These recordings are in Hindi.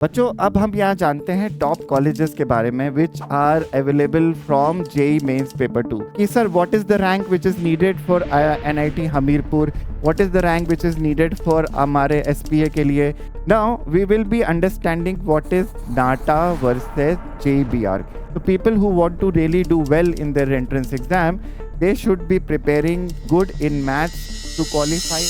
बच्चों अब हम यहाँ जानते हैं टॉप कॉलेजेस के बारे में which are available from JEE mains paper 2 कि sir what is the rank which is needed for NIT Hamirpur, what is the rank which is needed for हमारे एसपीए के लिए. Now we will be understanding what is NATA versus JEE BR. So people who want to really do well in their entrance exam, they should be preparing good in maths to qualify.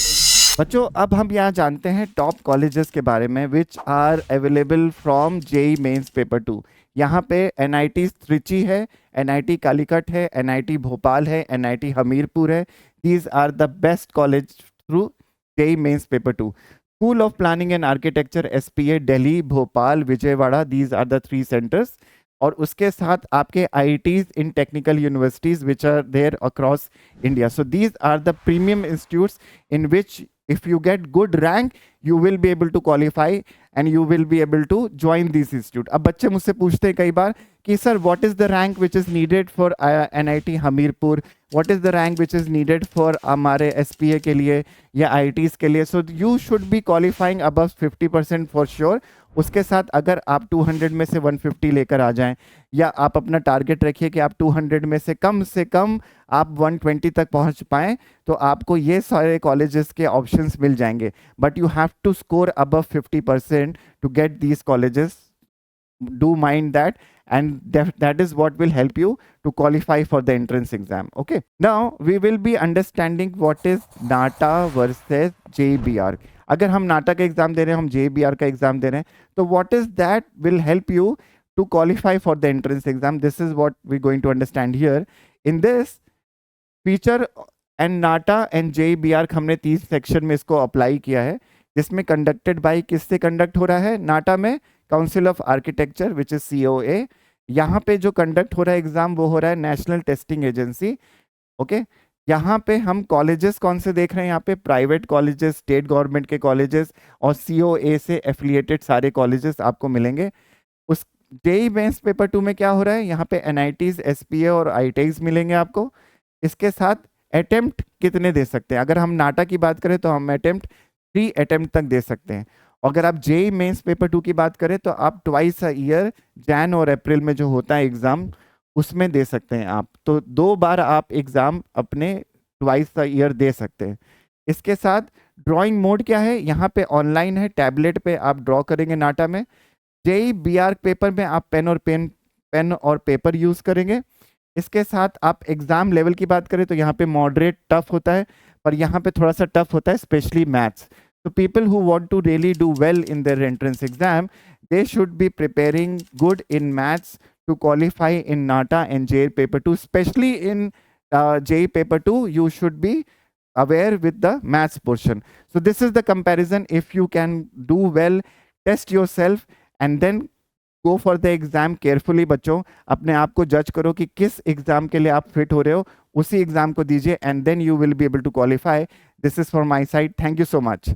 बच्चों अब हम यहाँ जानते हैं टॉप कॉलेजेस के बारे में which are available from JEE mains paper 2. यहाँ पे एनआईटी त्रिची है, एनआईटी कालीकट है, एनआईटी भोपाल है, एनआईटी हमीरपुर है. These are the best college through JEE mains paper 2. School of planning and architecture SPA Delhi, Bhopal, Vijayawada, these are the 3 centres. और उसके साथ आपके IITs in technical universities which are there across India. So these are the premium institutes in which if you get good rank you will be able to qualify and you will be able to join this institute. अब बच्चे मुझसे पूछते हैं कई बार कि sir what is the rank which is needed for NIT Hamirpur, what is the rank which is needed for हमारे SPA के लिए या IITs के लिए. so you should be qualifying above 50% for sure. उसके साथ अगर आप 200 में से 150 लेकर आ जाएं या आप अपना टारगेट रखिए कि आप 200 में से कम आप 120 तक पहुंच पाएं तो आपको ये सारे कॉलेजेस के ऑप्शंस मिल जाएंगे. But you have to score above 50% to get these colleges. Do mind that, and that is what will help you to qualify for the entrance exam. Okay, now we will be understanding what is NATA versus JBR. अगर हम नाटा का एग्जाम दे रहे हैं, हम JBR का एग्जाम दे रहे हैं, तो what is that will help you to qualify for the entrance exam. This is what we're going to understand here. In this feature and NATA and JBR हमने 30 सेक्शन में इसको अप्लाई किया है, जिसमें कंडक्टेड बाय किससे कंडक्ट हो रहा है. नाटा में council of architecture which is COA. यहाँ पे जो कंडक्ट हो रहा है एग्जाम वो हो रहा है नेशनल टेस्टिंग एजेंसी. ओके, यहाँ पे हम कॉलेजेस कौन से देख रहे हैं, यहाँ पे प्राइवेट कॉलेजेस, स्टेट गवर्नमेंट के कॉलेजेस और COA से एफिलिएटेड सारे कॉलेजेस आपको मिलेंगे. उस जेई मेंस पेपर 2 में क्या हो रहा है, यहाँ पे NITs, SPA और IITs मिलेंगे आपको. इसके साथ अटेम्प्ट कितने दे सकते हैं, अगर हम नाटा की बात करें तो हम अटेम्प्ट 3 अटेम्प्ट तक दे सकते हैं. अगर आप जेई मेंस पेपर 2 की बात करें तो आप ट्वाइस अ ईयर जैन और अप्रैल में जो होता है एग्जाम उसमें दे सकते हैं आप. तो 2 बार आप एग्जाम अपने ट्वाइस अ ईयर दे सकते हैं. इसके साथ ड्राइंग मोड क्या है, यहाँ पे ऑनलाइन है, टैबलेट पे आप ड्रॉ करेंगे नाटा में. JEBR पेपर में आप पेन और पेपर यूज करेंगे. इसके साथ आप एग्जाम लेवल की बात करें तो यहाँ पे मॉडरेट टफ होता है, पर यहाँ पे थोड़ा सा टफ होता है स्पेशली मैथ्स. तो people who want to really do well in their entrance exam, they should be preparing good in maths to qualify in NATA and JEE paper 2. Specially in JEE paper 2 you should be aware with the maths portion. So this is the comparison. If you can do well, test yourself and then go for the exam carefully. बच्चों अपने आप को जज करो कि किस एग्जाम के लिए आप फिट हो रहे हो, उसी एग्जाम को दीजिए and then you will be able to qualify. This is for my side. Thank you so much.